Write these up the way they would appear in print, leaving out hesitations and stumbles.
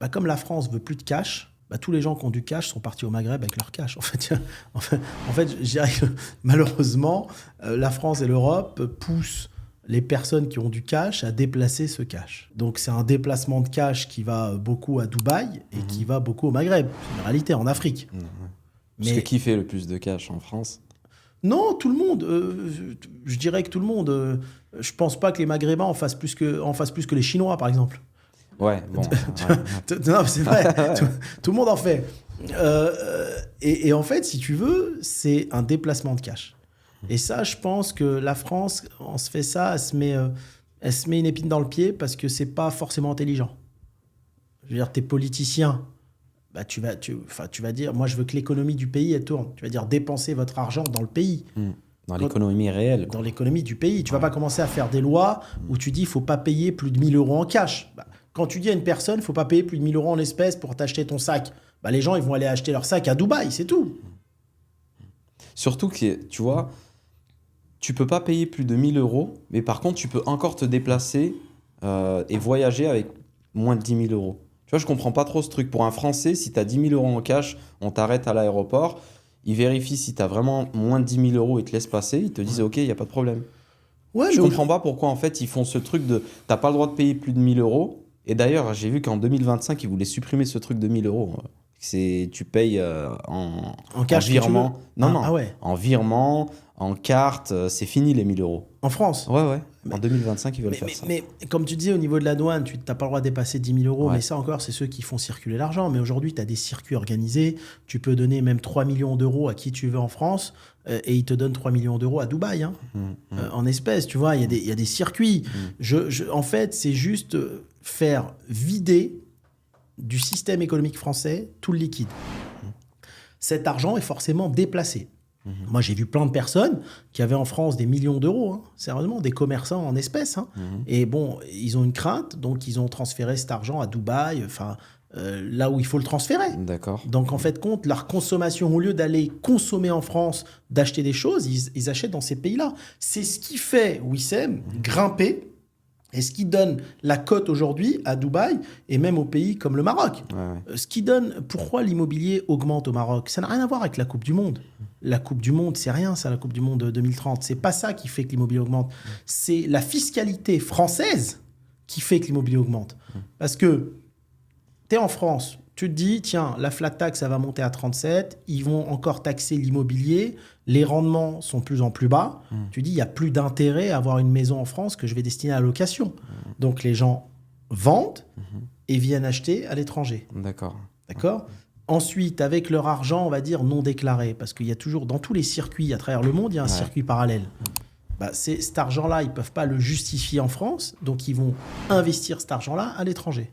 bah, comme la France veut plus de cash, bah, tous les gens qui ont du cash sont partis au Maghreb avec leur cash. En fait, je dirais que malheureusement, la France et l'Europe poussent les personnes qui ont du cash à déplacer ce cash. Donc c'est un déplacement de cash qui va beaucoup à Dubaï et qui va beaucoup au Maghreb. C'est une réalité, en Afrique. Parce que Mais qui fait le plus de cash en France? non, tout le monde. Je dirais que tout le monde. Je pense pas que les Maghrébins en fassent plus que les Chinois, par exemple. Ouais, bon. Non, mais c'est vrai. Tout le monde en fait. Et en fait, si tu veux, c'est un déplacement de cash. Et ça, je pense que la France, on se fait ça, elle se met une épine dans le pied parce que c'est pas forcément intelligent. Je veux dire, t'es politicien, bah tu vas dire, moi je veux que l'économie du pays elle tourne. Tu vas dire dépenser votre argent dans le pays, Dans l'économie réelle, dans quoi. l'économie du pays. Tu vas pas commencer à faire des lois où tu dis il faut pas payer plus de 1 000 € en cash. Bah, quand tu dis à une personne il faut pas payer plus de 1 000 € en espèces pour t'acheter ton sac, bah, les gens ils vont aller acheter leur sac à Dubaï, c'est tout. Surtout que, tu vois, tu peux pas payer plus de 1 000 €, mais par contre, tu peux encore te déplacer et voyager avec moins de 10 000 €. Tu vois, je comprends pas trop ce truc. Pour un Français, si tu as 10 000 € en cash, on t'arrête à l'aéroport, ils vérifient si tu as vraiment moins de 10 000 € et te laissent passer, ils te disent OK, il n'y a pas de problème. Ouais, Je mais comprends pas pourquoi en fait ils font ce truc de t'as pas le droit de payer plus de 1 000 €. Et d'ailleurs, j'ai vu qu'en 2025, ils voulaient supprimer ce truc de 1 000 €. C'est tu payes en cash que tu veux. virement. Non, Ah, non. ah ouais. En virement, en carte, c'est fini les 1 000 €. En France. Ouais, ouais. En 2025, ils veulent faire ça. Mais comme tu disais, au niveau de la douane, tu n'as pas le droit de dépasser 10 000 €. Ouais. Mais ça encore, c'est ceux qui font circuler l'argent. Mais aujourd'hui, tu as des circuits organisés. Tu peux donner même 3 millions d'euros à qui tu veux en France. Et ils te donnent 3 millions d'euros à Dubaï. Hein, en espèces, tu vois, il y a des circuits. En fait, c'est juste faire vider du système économique français tout le liquide. Cet argent est forcément déplacé. Moi, j'ai vu plein de personnes qui avaient en France des millions d'euros, hein, sérieusement, des commerçants en espèces. Hein. Et bon, ils ont une crainte, donc ils ont transféré cet argent à Dubaï, là où il faut le transférer. D'accord. Donc, en fait, compte, leur consommation, au lieu d'aller consommer en France, d'acheter des choses, ils achètent dans ces pays-là. C'est ce qui fait, Wissem, grimper, et ce qui donne la cote aujourd'hui à Dubaï et même aux pays comme le Maroc. Ouais. Ce qui donne pourquoi l'immobilier augmente au Maroc. Ça n'a rien à voir avec la Coupe du Monde. La Coupe du Monde, c'est rien, ça, la Coupe du Monde 2030. C'est pas ça qui fait que l'immobilier augmente. C'est la fiscalité française qui fait que l'immobilier augmente. Parce que tu es en France, tu te dis, tiens, la flat tax, ça va monter à 37, ils vont encore taxer l'immobilier, les rendements sont de plus en plus bas. Tu dis, il n'y a plus d'intérêt à avoir une maison en France que je vais destiner à la location. Donc les gens vendent et viennent acheter à l'étranger. D'accord. D'accord ? Ensuite, avec leur argent, on va dire non déclaré, parce qu'il y a toujours, dans tous les circuits à travers le monde, il y a un circuit parallèle. Bah, cet argent-là, ils ne peuvent pas le justifier en France, donc ils vont investir cet argent-là à l'étranger.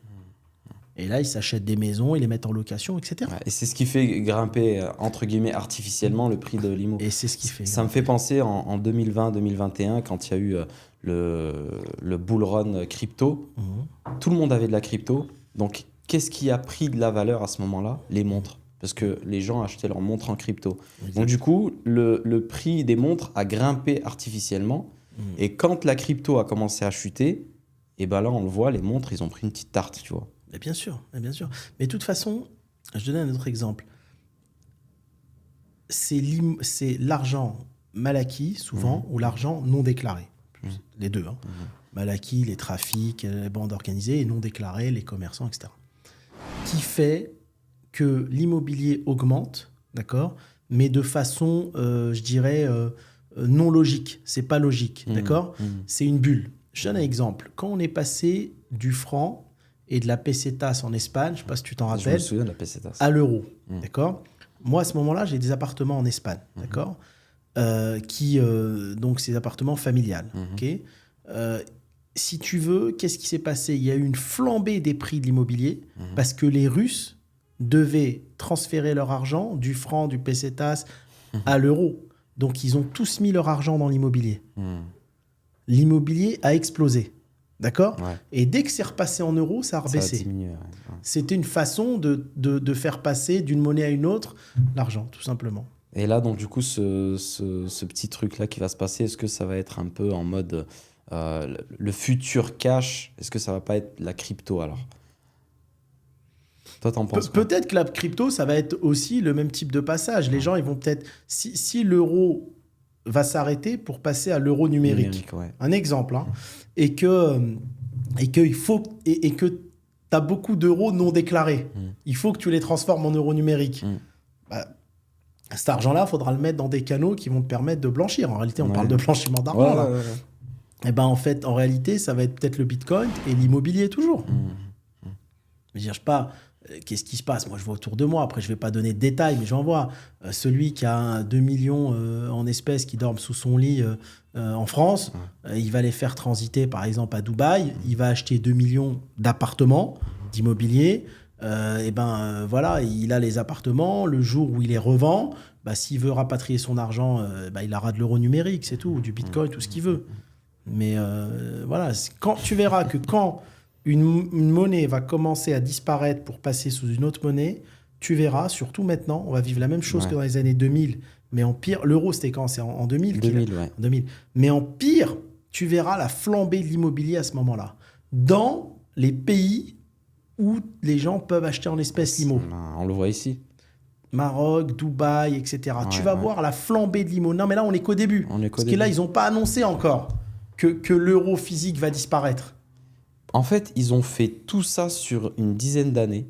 Et là, ils s'achètent des maisons, ils les mettent en location, etc. Ouais, et c'est ce qui fait grimper, entre guillemets, artificiellement le prix de l'immo. Et c'est ce qui fait. Ça me fait penser en 2020-2021, quand il y a eu le bull run crypto. Tout le monde avait de la crypto. Donc, qu'est-ce qui a pris de la valeur à ce moment-là? Les montres. Parce que les gens achetaient leurs montres en crypto. Donc, du coup, le prix des montres a grimpé artificiellement. Et quand la crypto a commencé à chuter, et ben là, on le voit, les montres, ils ont pris une petite tarte, tu vois. Mais bien sûr, mais bien sûr. Mais de toute façon, je te donne un autre exemple. C'est l'argent mal acquis, souvent, ou l'argent non déclaré. Les deux. Hein. Mal acquis, les trafics, les bandes organisées, et non déclarés, les commerçants, etc. Qui fait que l'immobilier augmente, d'accord, mais de façon, je dirais, non logique. C'est pas logique, d'accord. C'est une bulle. Je donne un exemple. Quand on est passé du franc et de la pesetas en Espagne, je ne sais pas si tu t'en rappelles. Je me souviens de la pesetas. À l'euro, d'accord. Moi, à ce moment-là, j'ai des appartements en Espagne, d'accord, donc ces appartements familiales, ok. Si tu veux, qu'est-ce qui s'est passé? Il y a eu une flambée des prix de l'immobilier parce que les Russes devaient transférer leur argent du franc, du pesetas à l'euro. Donc, ils ont tous mis leur argent dans l'immobilier. L'immobilier a explosé. D'accord. Et dès que c'est repassé en euros, ça a rebaissé. C'était une façon de faire passer d'une monnaie à une autre l'argent, tout simplement. Et là, donc, du coup, ce petit truc-là qui va se passer, est-ce que ça va être un peu en mode le futur cash? Est-ce que ça va pas être la crypto alors? Toi, t'en penses quoi? Peut-être que la crypto, ça va être aussi le même type de passage. Les gens, ils vont peut-être... Si l'euro va s'arrêter pour passer à l'euro numérique, Ouais. un exemple, hein, et que tu as beaucoup d'euros non déclarés, il faut que tu les transformes en euros numériques. Bah, cet argent-là, il faudra le mettre dans des canaux qui vont te permettre de blanchir. En réalité, on parle de blanchiment d'argent. Là. Et ben, en fait, en réalité, ça va être peut-être le Bitcoin et l'immobilier toujours. Je veux dire, je sais pas, qu'est-ce qui se passe? Moi, je vois autour de moi. Après, je vais pas donner de détails, mais j'en vois. Celui qui a 2 millions en espèces qui dorment sous son lit en France, il va les faire transiter, par exemple, à Dubaï. Il va acheter 2 millions d'appartements, d'immobilier. Voilà, il a les appartements. Le jour où il les revend, s'il veut rapatrier son argent, il aura de l'euro numérique, c'est tout, ou du Bitcoin, tout ce qu'il veut. Mais voilà, quand tu verras que quand une monnaie va commencer à disparaître pour passer sous une autre monnaie, tu verras, surtout maintenant, on va vivre la même chose que dans les années 2000, mais en pire. L'euro, c'était quand? C'est en 2000 en 2000. Mais en pire, tu verras la flambée de l'immobilier à ce moment-là. Dans les pays où les gens peuvent acheter en espèces l'immo. On le voit ici. Maroc, Dubaï, etc. Tu vas voir la flambée de l'immo. Non, mais là, on n'est qu'au début. Parce que là, ils n'ont pas annoncé encore que l'euro physique va disparaître. En fait, ils ont fait tout ça sur une dizaine d'années,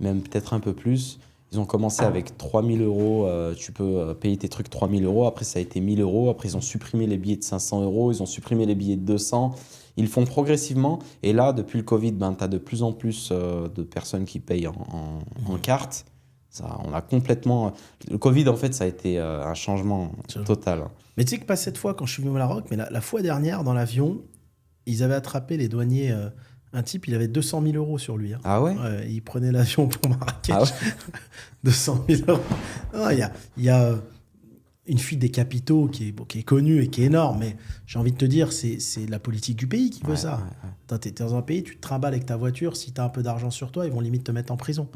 même peut-être un peu plus. Ils ont commencé avec 3 000 euros. Tu peux payer tes trucs 3 000 euros. Après, ça a été 1 000 euros. Après, ils ont supprimé les billets de 500 euros. Ils ont supprimé les billets de 200. Ils font progressivement. Et là, depuis le Covid, tu as de plus en plus de personnes qui payent en carte. Ça, on a complètement... Le Covid, en fait, ça a été un changement total. Mais tu sais que pas cette fois, quand je suis venu au Maroc, mais la fois dernière, dans l'avion, ils avaient attrapé les douaniers. Un type, il avait 200 000 euros sur lui. Hein. Ah ouais? Il prenait l'avion pour Marrakech. Ah ouais? 200 000 euros. Il y a une fuite des capitaux qui est connue et qui est énorme. Mais j'ai envie de te dire, c'est la politique du pays qui veut ça. Tu es dans un pays, tu te trimbales avec ta voiture. Si tu as un peu d'argent sur toi, ils vont limite te mettre en prison.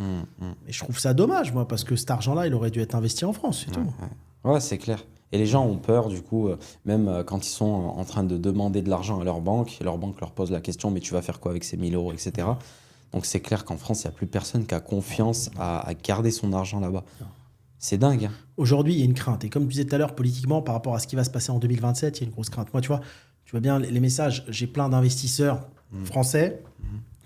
Et je trouve ça dommage, moi, parce que cet argent-là, il aurait dû être investi en France, c'est tout. Ouais, c'est clair. Et les gens ont peur, du coup, même quand ils sont en train de demander de l'argent à leur banque leur pose la question, mais tu vas faire quoi avec ces 1 000 euros, etc. Donc c'est clair qu'en France, il n'y a plus personne qui a confiance à garder son argent là-bas. C'est dingue. Hein. Aujourd'hui, il y a une crainte. Et comme tu disais tout à l'heure, politiquement, par rapport à ce qui va se passer en 2027, il y a une grosse crainte. Moi, tu vois bien les messages, j'ai plein d'investisseurs français,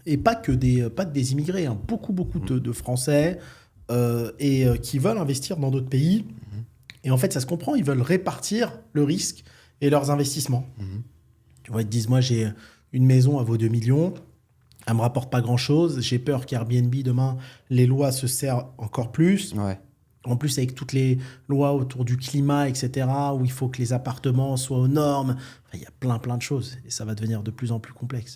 et pas que des immigrés, hein. Beaucoup de Français qui veulent investir dans d'autres pays. Et en fait, ça se comprend, ils veulent répartir le risque et leurs investissements. Tu vois, ils te disent, moi, j'ai une maison, elle vaut 2 millions, elle ne me rapporte pas grand-chose, j'ai peur qu'Airbnb, demain, les lois se serrent encore plus. Ouais. En plus, avec toutes les lois autour du climat, etc., où il faut que les appartements soient aux normes, il y a plein de choses. Et ça va devenir de plus en plus complexe.